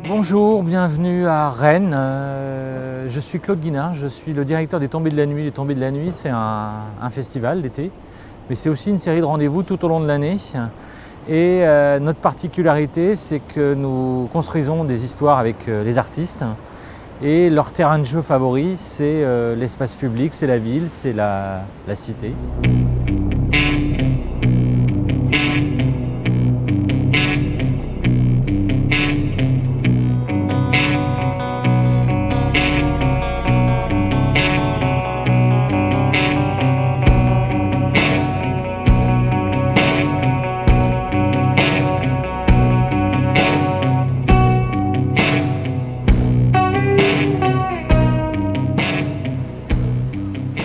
Bonjour, bienvenue à Rennes. Je suis Claude Guinard, je suis le directeur des Tombées de la Nuit. Les Tombées de la Nuit, c'est un festival d'été, mais c'est aussi une série de rendez-vous tout au long de l'année. Et notre particularité, c'est que nous construisons des histoires avec les artistes. Et leur terrain de jeu favori, c'est l'espace public, c'est la ville, c'est la cité.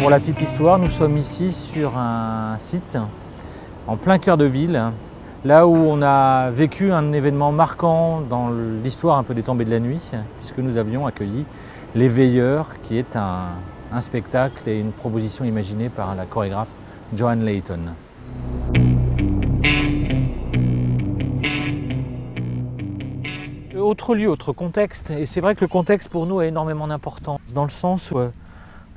Pour la petite histoire, nous sommes ici sur un site en plein cœur de ville, là où on a vécu un événement marquant dans l'histoire un peu des Tombées de la Nuit, puisque nous avions accueilli Les Veilleurs, qui est un spectacle et une proposition imaginée par la chorégraphe Joanne Layton. Autre lieu, autre contexte, et c'est vrai que le contexte pour nous a énormément d'importance, dans le sens où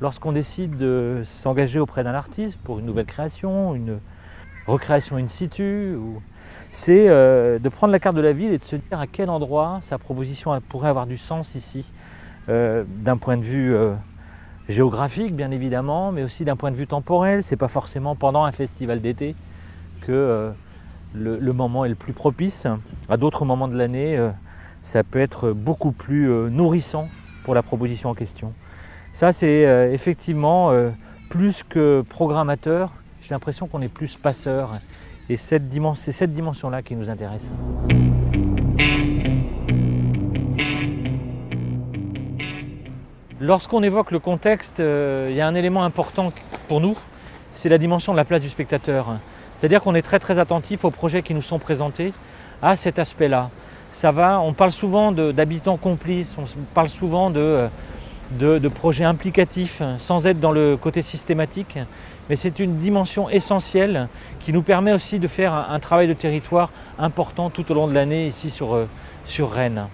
lorsqu'on décide de s'engager auprès d'un artiste pour une nouvelle création, une recréation in situ, c'est de prendre la carte de la ville et de se dire à quel endroit sa proposition pourrait avoir du sens ici, d'un point de vue géographique bien évidemment, mais aussi d'un point de vue temporel. C'est pas forcément pendant un festival d'été que le moment est le plus propice. À d'autres moments de l'année, ça peut être beaucoup plus nourrissant pour la proposition en question. Ça, c'est effectivement plus que programmateur, j'ai l'impression qu'on est plus passeur. Et c'est cette dimension-là qui nous intéresse. Lorsqu'on évoque le contexte, il y a un élément important pour nous, c'est la dimension de la place du spectateur. C'est-à-dire qu'on est très très attentif aux projets qui nous sont présentés, à cet aspect-là. On parle souvent d'habitants complices, on parle souvent de projets implicatifs sans être dans le côté systématique, mais c'est une dimension essentielle qui nous permet aussi de faire un travail de territoire important tout au long de l'année ici sur Rennes.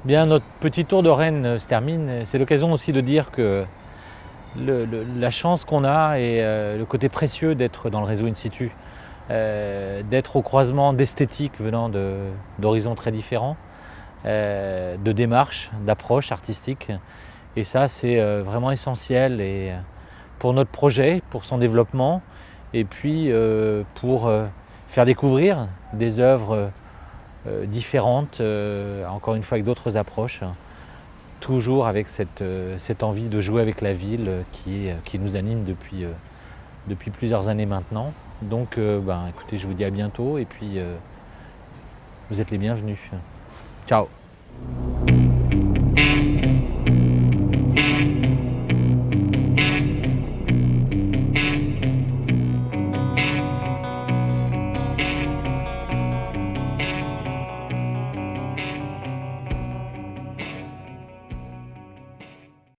Bien, notre petit tour de Rennes se termine. C'est l'occasion aussi de dire que la chance qu'on a et le côté précieux d'être dans le réseau in situ, d'être au croisement d'esthétiques venant d'horizons très différents, de démarches, d'approches artistiques. Et ça, c'est vraiment essentiel pour notre projet, pour son développement, et puis pour faire découvrir des œuvres différentes, encore une fois avec d'autres approches, toujours avec cette envie de jouer avec la ville qui nous anime depuis plusieurs années maintenant. Donc écoutez, je vous dis à bientôt et puis vous êtes les bienvenus. Ciao.